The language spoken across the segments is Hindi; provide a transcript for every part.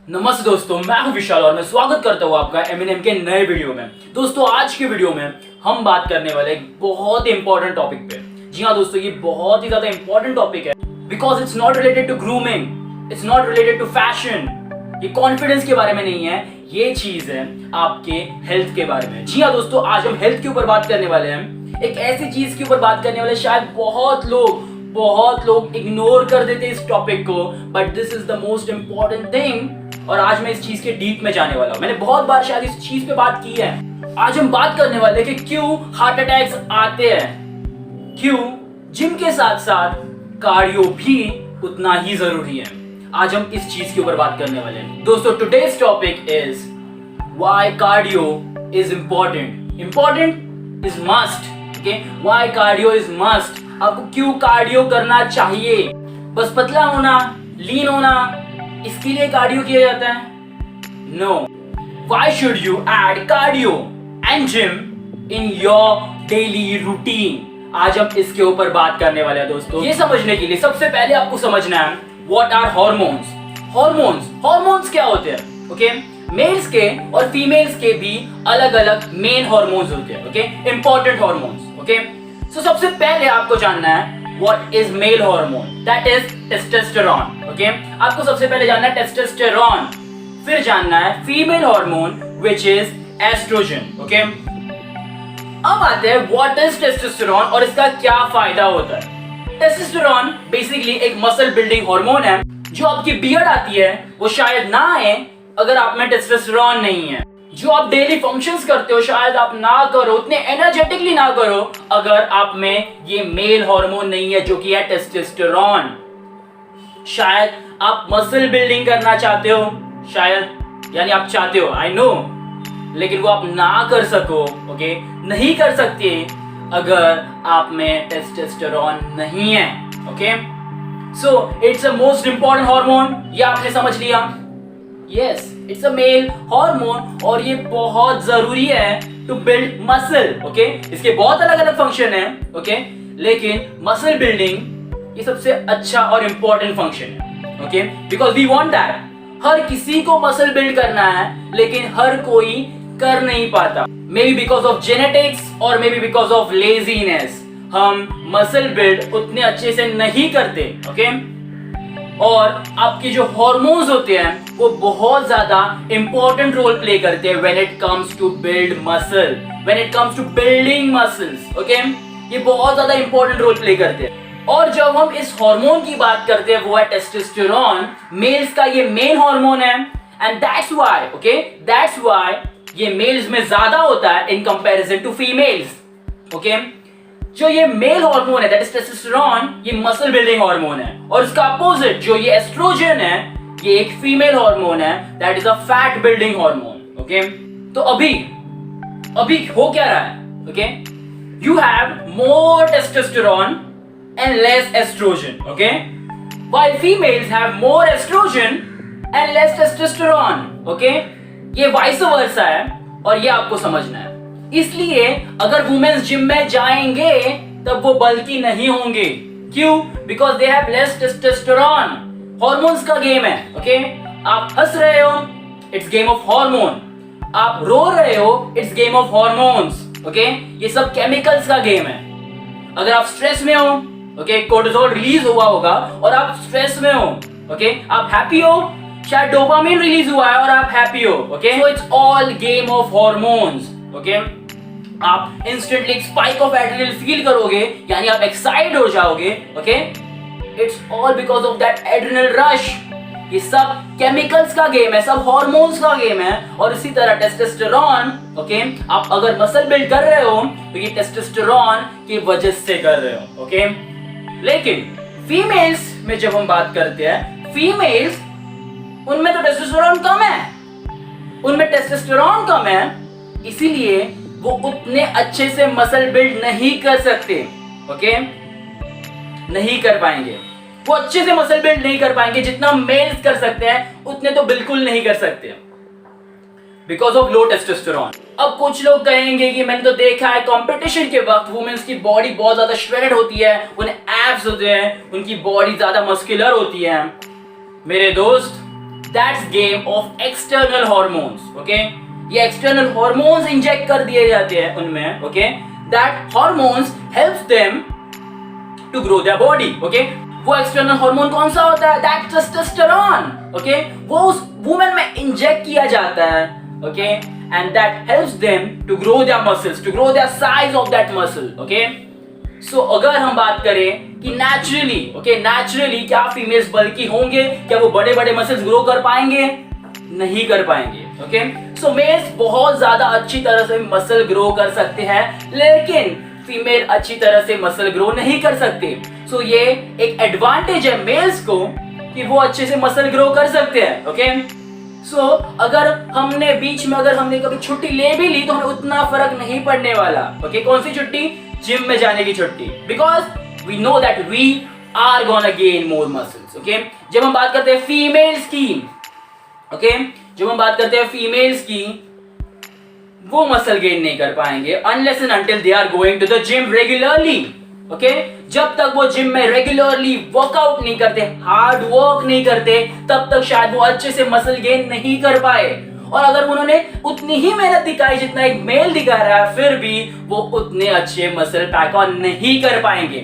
नमस्ते दोस्तों, मैं हूं विशाल और मैं स्वागत करता हूं आपका एमएनएम के नए वीडियो में। दोस्तों, आज के वीडियो में हम बात करने वाले एक बहुत ही इंपॉर्टेंट टॉपिक पे। जी हाँ दोस्तों, ये बहुत ही ज्यादा इंपॉर्टेंट टॉपिक है because it's not related to grooming, it's not related to fashion, ये कॉन्फिडेंस के बारे में नहीं है, ये चीज है आपके हेल्थ के बारे में। जी हाँ दोस्तों, आज हम हेल्थ के ऊपर बात करने वाले हैं, एक ऐसी चीज के ऊपर बात करने वाले शायद बहुत लोग इग्नोर कर देते इस टॉपिक को, but this is the most important thing. और आज मैं इस चीज के डीप में जाने वाला हूं। मैंने बहुत बार शायद इस चीज पे बात की है। आज हम बात करने वाले हैं कि क्यों हार्ट अटैक्स आते हैं, क्यों जिम के साथ साथ कार्डियो भी उतना ही जरूरी है। आज हम इस चीज के ऊपर बात करने वाले हैं। दोस्तों, today's topic is why cardio is important is must. Okay, why cardio is must. आपको क्यों कार्डियो करना चाहिए? बस पतला होना, लीन होना, इसके लिए कार्डियो किया जाता है? No. Why should you add cardio and gym in your daily routine? आज हम इसके ऊपर बात करने वाले हैं। दोस्तों, ये समझने के लिए सबसे पहले आपको समझना है व्हाट आर हॉर्मोन्स। हॉर्मोन्स क्या होते हैं? ओके, मेल्स के और फीमेल्स के भी अलग अलग मेन हॉर्मोन्स होते हैं। Okay, important hormones. ओके, सो सबसे पहले आपको जानना है what is male hormone, that is testosterone. Okay, आपको सबसे पहले जानना है टेस्टोस्टेरोन, फिर जानना है female hormone which is estrogen. Okay, अब आते हैं what is testosterone और इसका क्या फायदा होता है। टेस्टोस्टेरोन बेसिकली एक मसल बिल्डिंग हार्मोन है। जो आपकी बियर्ड आती है वो शायद ना आए अगर आप में टेस्टोस्टेरोन नहीं है। जो आप डेली फंक्शंस करते हो शायद आप ना करो, उतने एनर्जेटिकली ना करो अगर आप में ये मेल हार्मोन नहीं है जो कि है टेस्टोस्टेरोन। शायद आप मसल बिल्डिंग करना चाहते हो, शायद यानी आप चाहते हो, आई नो, लेकिन वो आप ना कर सको। ओके, नहीं कर सकते अगर आप में टेस्टोस्टेरोन नहीं है। Okay, so it's a most important hormone, ये आपने समझ लिया। Yes, it's a male hormone और ये बहुत जरूरी है टू बिल्ड मसल। ओके, इसके बहुत अलग अलग फंक्शन है। ओके, लेकिन मसल बिल्डिंग ये सबसे अच्छा और इंपॉर्टेंट फंक्शन है। Okay, because we want that. हर किसी को मसल बिल्ड करना है लेकिन हर कोई कर नहीं पाता, maybe because of genetics और maybe because of laziness. हम मसल बिल्ड उतने अच्छे से नहीं करते। ओके, और आपके जो हार्मोन्स होते हैं वो बहुत ज्यादा इंपॉर्टेंट रोल प्ले करते हैं when it comes to build muscle, when it comes to building muscles. Okay, ये बहुत ज्यादा इंपॉर्टेंट रोल प्ले करते हैं। और जब हम इस हार्मोन की बात करते हैं वो है टेस्टोस्टेरोन, मेल्स का ये मेन हार्मोन है and that's why, okay, that's why ये मेल्स में ज्यादा होता है in comparison to females. Okay, जो ये मेल हार्मोन है दैट इज टेस्टोस्टेरोन, ये मसल बिल्डिंग हार्मोन है, और इसका अपोजिट जो ये एस्ट्रोजन है ये एक फीमेल हार्मोन है that is a fat building hormone. Okay, तो अभी हो क्या रहा है? Okay, you have more testosterone and less estrogen. Okay, while females have more estrogen and less testosterone. Okay, ये वाइस वर्सा है और ये आपको समझना है। इसलिए अगर वुमेन्स जिम में जाएंगे तब वो बल्कि नहीं होंगे। क्यों? Because they have less testosterone. Hormones का गेम है। ओके, आप हंस रहे हो, इट्स गेम ऑफ हार्मोन। आप रो रहे हो, it's game of hormones. Okay, ये सब केमिकल्स का गेम है। अगर आप स्ट्रेस में हो, ओके, कोर्टिसोल रिलीज हुआ होगा और आप स्ट्रेस में हो। ओके, आप हैप्पी हो, शायद डोपामिन रिलीज हुआ है और आप हैप्पी हो। Okay, so it's all game of hormones. Okay, आप इंस्टेंटली एक स्पाइक ऑफ एड्रेनलिन फील करोगे, यानी आप एक्साइटेड हो जाओगे। Okay, it's all because of that adrenal rush. ये सब केमिकल्स का गेम है, सब हॉर्मोन्स का गेम है। और इसी तरह टेस्टोस्टेरोन, ओके, आप अगर मसल बिल्ड कर रहे हो तो ये टेस्टोस्टेरोन की वजह से कर रहे हो। ओके, लेकिन फीमेल्स में जब हम बात करते हैं, फीमेल्स उनमें तो टेस्टोस्टेरोन कम है, उनमें टेस्टोस्टेरोन कम है, इसीलिए वो उतने अच्छे से मसल बिल्ड नहीं कर सकते। ओके, नहीं कर पाएंगे, वो अच्छे से मसल बिल्ड नहीं कर पाएंगे जितना मेल्स कर सकते हैं, उतने तो बिल्कुल नहीं कर सकते बिकॉज ऑफ लो टेस्टोस्टेरोन। अब कुछ लोग कहेंगे कि मैंने तो देखा है कंपटीशन के वक्त वुमेन्स की बॉडी बहुत ज्यादा श्रेडेड होती है, उन्हें एब्स होते हैं, उनकी बॉडी ज्यादा मस्कुलर होती है। मेरे दोस्त, that's game of external hormones. Okay, ये एक्सटर्नल हॉर्मोन्स इंजेक्ट कर दिए जाते हैं उनमें। Okay, that hormones helps them to grow their body. Okay, वो एक्सटर्नल हार्मोन कौन सा होता है? That testosterone. ओके, वो उस वुमेन में इंजेक्ट किया जाता है। Okay, and that helps them to grow their muscles, to grow their size of that muscle. Okay, so अगर हम बात करें कि नेचुरली क्या फीमेल्स बल्कि होंगे, क्या वो बड़े बड़े मसल्स ग्रो कर पाएंगे? नहीं कर पाएंगे। ओके, सो मेल्स बहुत ज्यादा अच्छी तरह से मसल ग्रो कर सकते हैं, लेकिन फीमेल अच्छी तरह से मसल ग्रो नहीं कर सकते। सो ये एक एडवांटेज है मेल्स को कि वो अच्छे से मसल ग्रो कर सकते हैं। ओके, सो अगर हमने बीच में अगर हमने कभी छुट्टी ले भी ली तो हमें उतना फर्क नहीं पड़ने वाला। ओके, कौन सी छुट्टी? जिम में जाने की छुट्टी, because we know that we are gonna gain more muscles. Okay, जब हम बात करते हैं फीमेल्स की, जब हम बात करते हैं फीमेल्स की, वो मसल गेन नहीं कर पाएंगे unless and until they are going to the gym regularly. Okay, जब तक वो जिम में रेगुलरली वर्कआउट नहीं करते, हार्ड वर्क नहीं करते, तब तक शायद वो अच्छे से मसल गेन नहीं कर पाए। और अगर उन्होंने उतनी ही मेहनत दिखाई जितना एक मेल दिखा रहा है, फिर भी वो उतने अच्छे मसल पैक ऑन नहीं कर पाएंगे।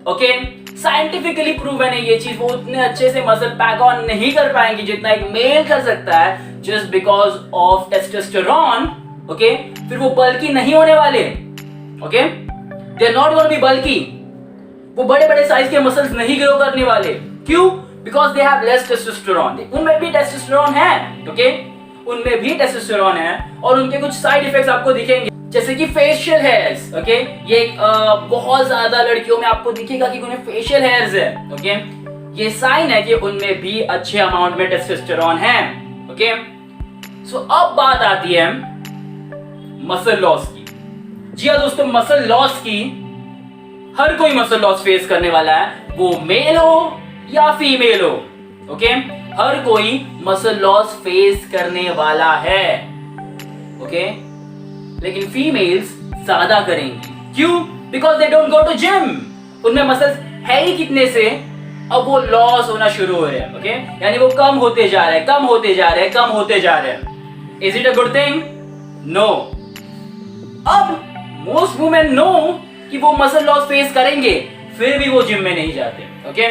ओके, साइंटिफिकली प्रूवन है ये चीज, वो उतने अच्छे से मसल पैक ऑन नहीं कर पाएंगे जितना एक मेल कर सकता है, just because of testosterone. Okay, फिर वो बल्कि नहीं होने वाले। Okay, they are not gonna be bulky, वो बड़े बड़े साइज के मसल्स नहीं ग्रो करने वाले। क्यों? Because they have less testosterone. उनमें भी टेस्टोस्टेरोन है। ओके, उनमें भी टेस्टोस्टेरोन है और उनके कुछ साइड इफेक्ट्स आपको दिखेंगे, जैसे कि फेशियल हेयर्स। ओके, ये बहुत ज्यादा लड़कियों में आपको दिखेगा कि उन्हें फेशियल हेयर्स है। ओके, ये साइन है कि उनमें भी अच्छे अमाउंट में टेस्टोस्टेरोन है। ओके, सो अब बात आती है मसल लॉस की। जी हाँ दोस्तों, मसल लॉस की, हर कोई मसल लॉस फेस करने वाला है, वो मेल हो या फीमेल हो। ओके, हर कोई मसल लॉस फेस करने वाला है। ओके, लेकिन फीमेल्स ज्यादा करेंगी। क्यों? Because they don't go to gym. उनमें मसल्स है ही कितने से, अब वो लॉस होना शुरू हो रहे हैं। ओके, यानी वो कम होते जा रहे हैं, कम होते जा रहे हैं, कम होते जा रहे हैं। Is it a good thing? No. अब मोस्ट वुमेन नो कि वो मसल लॉस फेस करेंगे, फिर भी वो जिम में नहीं जाते। ओके,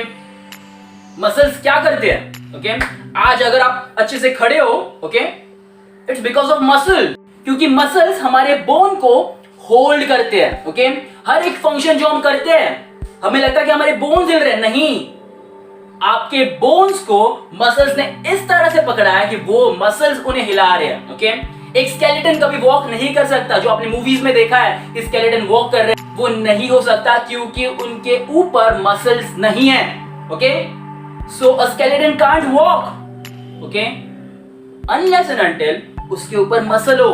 मसल्स क्या करते हैं? ओके, आज अगर आप अच्छे से खड़े हो, okay, it's because of muscle, क्योंकि मसल्स हमारे बोन को होल्ड करते हैं। ओके, हर एक फंक्शन जो हम करते हैं, हमें लगता है कि हमारे बोन्स हिल रहे हैं, नहीं, आपके बोन्स को मसल्स ने इस तरह से पकड़ा है कि वो मसल्स उन्हें हिला रहे हैं। ओके, एक स्केलेटन कभी वॉक नहीं कर सकता, जो आपने मूवीज में देखा है कि स्केलेटन वॉक कर रहे हैं, वो नहीं हो सकता क्योंकि उनके ऊपर मसल्स नहीं है। Okay, so a skeleton can't walk. Okay, unless and until उसके ऊपर मसल हो।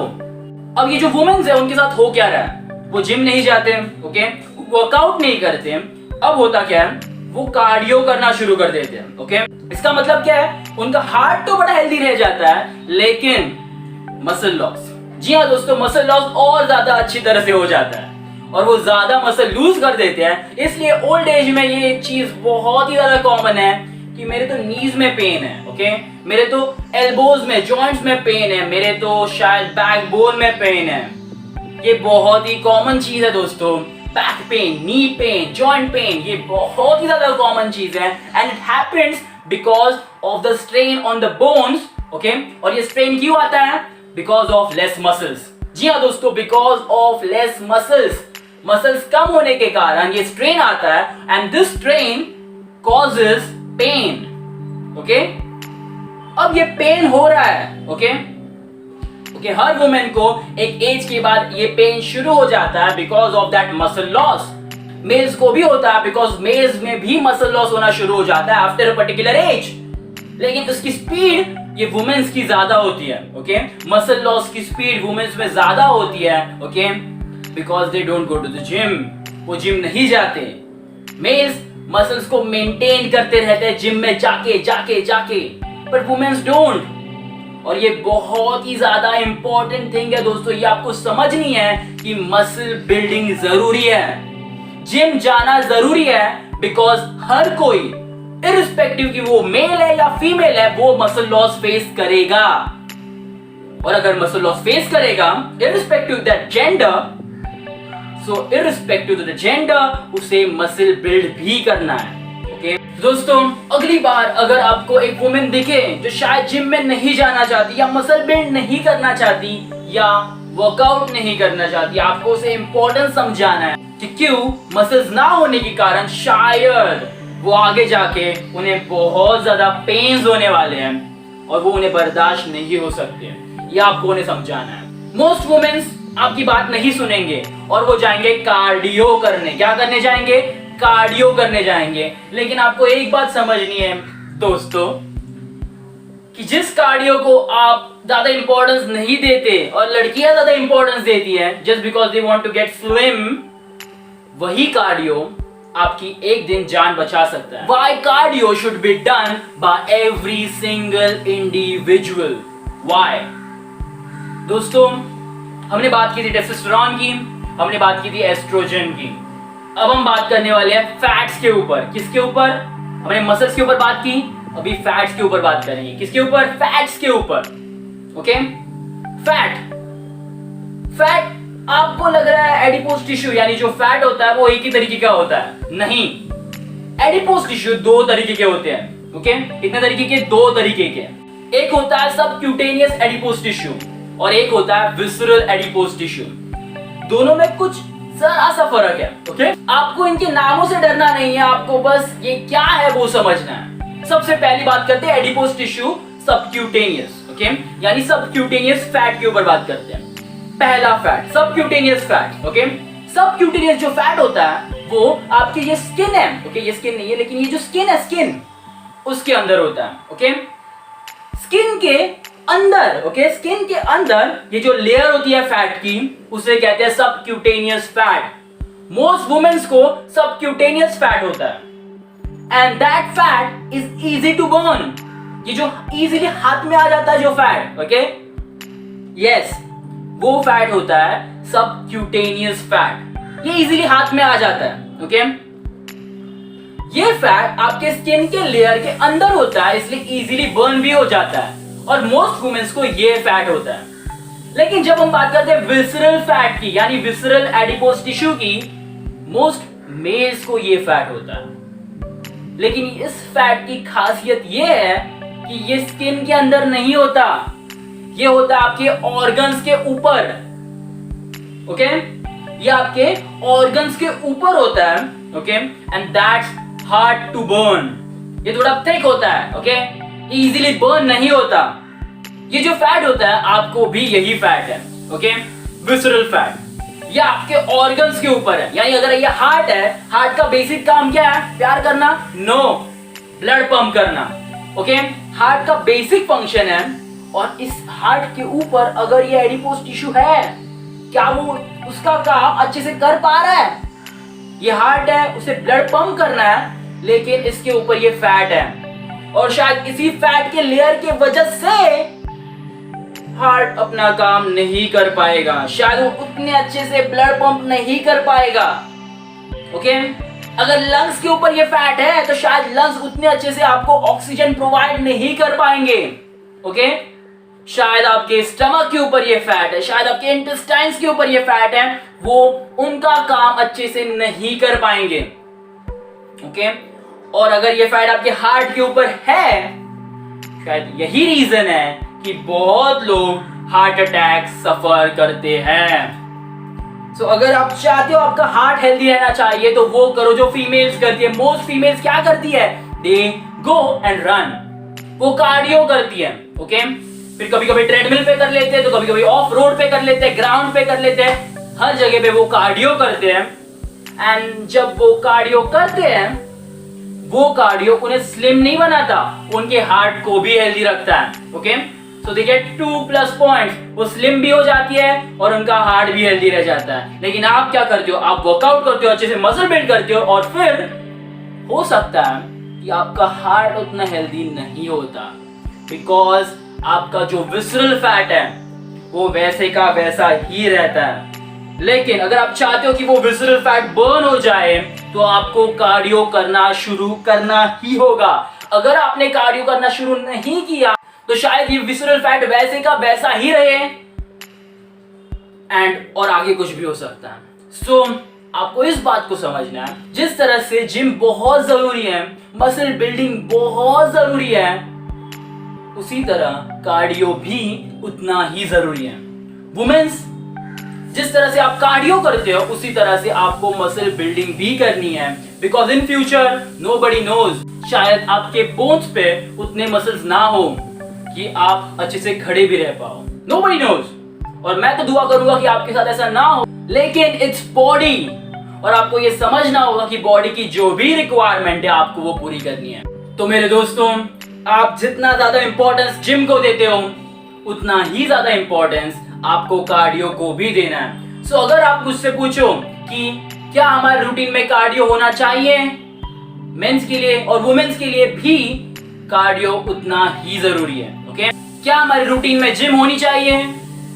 अब ये जो वुमेन्स है उनके साथ हो क्या रहा है? वो जिम नहीं जाते, ओके, वर्कआउट नहीं करते, अब होता क्या है, वो कार्डियो करना शुरू कर देते हैं। ओके, इसका मतलब क्या है, उनका हार्ट तो बड़ा हेल्दी रह जाता है, लेकिन मसल लॉस, जी हाँ दोस्तों, मसल लॉस और ज्यादा अच्छी तरह से हो जाता है और वो ज्यादा मसल लूज कर देते हैं। इसलिए ओल्ड एज में ये चीज बहुत ही ज्यादा कॉमन है कि मेरे तो नीज में पेन है, ओके, मेरे तो एल्बोज में, जॉइंट्स में पेन है, मेरे तो शायद बैकबोन में पेन है। ये बहुत ही कॉमन चीज है दोस्तों, back pain, knee pain, joint pain, ये बहुत ही ज्यादा कॉमन चीज है and it happens because of the strain on the bones. Okay, और ये स्ट्रेन क्यों आता है? Because of less muscles. जी हाँ दोस्तों, because of less muscles, muscles कम होने के कारण ये स्ट्रेन आता है and this strain causes pain. Okay, अब ये पेन हो रहा है। ओके, हर वुमेन को एक एज के बाद ये पेन शुरू हो जाता है because of that muscle loss. Males को भी होता है बिकॉज मेल्स में भी मसल लॉस होना शुरू हो जाता है आफ्टर अ पर्टिकुलर एज, लेकिन उसकी स्पीड ये वुमेन्स की ज्यादा होती है। ओके, मसल लॉस की स्पीड वुमेन्स में ज्यादा होती है। Okay, because they don't go to the gym, वो जिम नहीं जाते। मेल्स मसल्स को मेंटेन करते रहते हैं जिम में जाके जाके जाके, बट वुमेन्स डोंट। और ये बहुत ही ज्यादा इंपॉर्टेंट थिंग है दोस्तों, ये आपको समझनी है कि मसल बिल्डिंग जरूरी है, जिम जाना जरूरी है, बिकॉज हर कोई इररिस्पेक्टिव कि वो मेल है या फीमेल है, वो मसल लॉस फेस करेगा। और अगर मसल लॉस फेस करेगा irrespective that gender, so irrespective to the gender उसे मसल बिल्ड भी करना है। ओके दोस्तों, अगली बार अगर आपको एक वुमेन दिखे जो शायद जिम में नहीं जाना चाहती या मसल बिल्ड नहीं करना चाहती या वर्कआउट नहीं करना चाहती, आपको उसे इंपॉर्टेंस समझाना है कि क्यों मसल्स ना होने के कारण शायद वो आगे जाके उन्हें बहुत ज्यादा पेन्स होने वाले हैं और वो उन्हें बर्दाश्त नहीं हो सकते हैं। ये आपको उन्हें समझाना है। मोस्ट वुमेन्स आपकी बात नहीं सुनेंगे और वो जाएंगे कार्डियो करने। क्या करने जाएंगे? कार्डियो करने जाएंगे। लेकिन आपको एक बात समझनी है दोस्तों कि जिस कार्डियो को आप ज्यादा इंपॉर्टेंस नहीं देते और लड़कियां ज्यादा इंपॉर्टेंस देती हैं just because they want to get slim, वही कार्डियो आपकी एक दिन जान बचा सकता है। Why cardio should be done by every single individual? Why? दोस्तों, हमने बात की थी टेस्टोस्टेरोन की, हमने बात की थी एस्ट्रोजन की। अब हम बात करने वाले हैं फैट्स के ऊपर। किसके ऊपर? हमने मसल्स के ऊपर बात की, अभी फैट्स के ऊपर बात करेंगे। किसके ऊपर? फैट्स के ऊपर। ओके, फैट आपको लग रहा है एडिपोज टिश्यू यानी जो फैट होता है वो एक ही तरीके का होता है। नहीं, एडिपोज टिश्यू दो तरीके के होते हैं। ओके, कितने तरीके के? दो तरीके के। एक होता है सबक्यूटेनियस एडिपोज टिश्यू और एक होता है विसरल एडिपोज टिश्यू। दोनों में कुछ जरा सा फर्क है। ओके, आपको इनके नामों से डरना नहीं है, आपको बस ये क्या है वो समझना है। सबसे पहली बात करते हैं एडिपोज टिश्यू सबक्यूटेनियस। ओके, यानी सबक्यूटेनियस फैट के ऊपर बात करते हैं। पहला fat subcutaneous fat. Okay, subcutaneous जो फैट होता है वो आपकी ये स्किन है। ओके, ये स्किन नहीं है लेकिन ये जो स्किन है, स्किन उसके अंदर होता है। ओके, स्किन के अंदर, ओके, स्किन के अंदर ये जो लेयर होती है फैट की उसे कहते हैं सबक्यूटेनियस फैट। मोस्ट वुमेन्स को सबक्यूटेनियस फैट होता है and that fat is easy to burn. ये जो इजीली हाथ में आ जाता है जो फैट, ओके, यस, वो फैट होता है सबक्यूटेनियस फैट। ये इजीली हाथ में आ जाता है। ओके, ये फैट आपके स्किन के लेयर के अंदर होता है इसलिए इजीली बर्न भी हो जाता है और मोस्ट वुमेन्स को ये फैट होता है। लेकिन जब हम बात करते हैं विसरल फैट की यानी विसरल एडिपोज टिश्यू की, मोस्ट मेल्स को ये फैट होता है। लेकिन इस फैट की खासियत ये है कि ये स्किन के अंदर नहीं होता, ये होता है आपके ऑर्गन्स के ऊपर। ओके, ये आपके ऑर्गन्स के ऊपर होता है। Okay, and that's hard to burn. ये थोड़ा थिक होता है। ओके, इजीली बर्न नहीं होता। ये जो फैट होता है आपको भी यही फैट है। Okay, visceral fat. ये आपके ऑर्गन्स के ऊपर है यानी अगर ये हार्ट है, हार्ट का बेसिक काम क्या है? प्यार करना? नो, ब्लड पंप करना। ओके, हार्ट का बेसिक फंक्शन है और इस हार्ट के ऊपर अगर ये एडिपोज टिश्यू है, क्या वो उसका काम अच्छे से कर पा रहा है? ये हार्ट है, उसे ब्लड पंप करना है, लेकिन इसके ऊपर ये फैट है और शायद इसी फैट के लेयर के वजह से हार्ट अपना काम नहीं कर पाएगा, शायद वो उतने अच्छे से ब्लड पंप नहीं कर पाएगा। ओके, अगर लंग्स के ऊपर ये फैट है तो शायद लंग्स उतने अच्छे से आपको ऑक्सीजन प्रोवाइड नहीं कर पाएंगे। ओके, शायद आपके स्टमक के ऊपर ये फैट है, शायद आपके इंटेस्टाइन्स के ऊपर ये फैट है, वो उनका काम अच्छे से नहीं कर पाएंगे। ओके, और अगर ये फैट आपके हार्ट के ऊपर है, शायद यही रीजन है कि बहुत लोग हार्ट अटैक सफर करते हैं। सो अगर आप चाहते हो आपका हार्ट हेल्दी रहना चाहिए तो वो करो जो फीमेल्स करती है। मोस्ट फीमेल्स क्या करती है? दे गो एंड रन, वो कार्डियो करती है। ओके, फिर कभी कभी ट्रेडमिल पे कर लेते हैं, तो कभी कभी ऑफ रोड पे कर लेते हैं, ग्राउंड पे कर लेते हैं, हर जगह पे वो कार्डियो करते हैं। एंड जब वो कार्डियो करते हैं, वो कार्डियो उन्हें स्लिम नहीं बनाता, उनके हार्ट को भी हेल्दी रखता है। Okay, so they get 2+ points, वो स्लिम भी हो जाती है और उनका हार्ट भी हेल्दी रह जाता है। लेकिन आप क्या करते हो? आप वर्कआउट करते हो, अच्छे से मसल बिल्ड करते हो और फिर हो सकता है कि आपका हार्ट उतना हेल्दी नहीं होता बिकॉज आपका जो विसरल फैट है वो वैसे का वैसा ही रहता है। लेकिन अगर आप चाहते हो कि वो विसरल फैट बर्न हो जाए तो आपको कार्डियो करना शुरू करना ही होगा। अगर आपने कार्डियो करना शुरू नहीं किया तो शायद ये विसरल फैट वैसे का वैसा ही रहे और आगे कुछ भी हो सकता है। सो आपको इस बात को समझना है, जिस तरह से जिम बहुत जरूरी है, मसल बिल्डिंग बहुत जरूरी है, उसी तरह कार्डियो भी उतना ही जरूरी है। वुमेन्स, जिस तरह से आप कार्डियो करते हो उसी तरह से आपको मसल बिल्डिंग भी करनी है, because in future nobody knows, शायद आपके बोन्स पे उतने मसल्स ना हो कि आप अच्छे से खड़े भी रह पाओ। Nobody knows. और मैं तो दुआ करूंगा कि आपके साथ ऐसा ना हो, लेकिन इट्स बॉडी और आपको ये समझना होगा कि बॉडी की जो भी रिक्वायरमेंट है आपको वो पूरी करनी है। तो मेरे दोस्तों, आप जितना ज्यादा इंपॉर्टेंस जिम को देते हो उतना ही ज्यादा इंपॉर्टेंस आपको कार्डियो को भी देना है। सो अगर आप मुझसे पूछो कि क्या हमारे रूटीन में कार्डियो होना चाहिए, मेंस के लिए और वुमेन्स के लिए भी कार्डियो उतना ही जरूरी है। ओके, क्या हमारे रूटीन में जिम होनी चाहिए?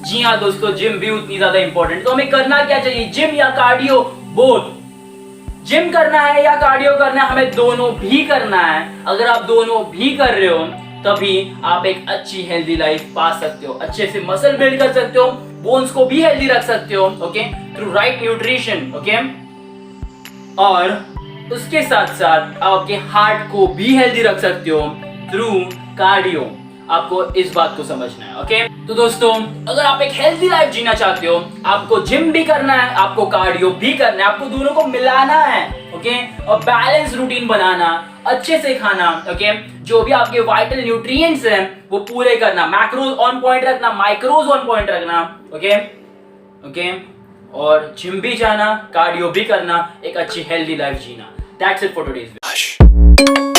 जी हाँ दोस्तों, जिम भी उतनी ज्यादा इंपॉर्टेंट। तो हमें करना क्या चाहिए, जिम या कार्डियो? बोथ। जिम करना है या कार्डियो करना है, हमें दोनों भी करना है। अगर आप दोनों भी कर रहे हो तभी आप एक अच्छी हेल्दी लाइफ पा सकते हो, अच्छे से मसल बिल्ड कर सकते हो, बोन्स को भी हेल्दी रख सकते हो, okay, through right nutrition, okay, और उसके साथ साथ आपके हार्ट को भी हेल्दी रख सकते हो थ्रू कार्डियो। आपको इस बात को समझना है। ओके, तो दोस्तों, अगर आप एक हेल्दी लाइफ जीना चाहते हो, आपको जिम भी करना है, आपको कार्डियो भी करना है, आपको दोनों को मिलाना है। ओके, और बैलेंस रूटीन बनाना, अच्छे से खाना, ओके, जो भी आपके वाइटल न्यूट्रिएंट्स हैं वो पूरे करना, मैक्रोज ऑन पॉइंट रखना, माइक्रोज ऑन पॉइंट रखना, ओके ओके, और जिम भी जाना, कार्डियो भी करना, एक अच्छी हेल्दी लाइफ जीना। That's it for today's.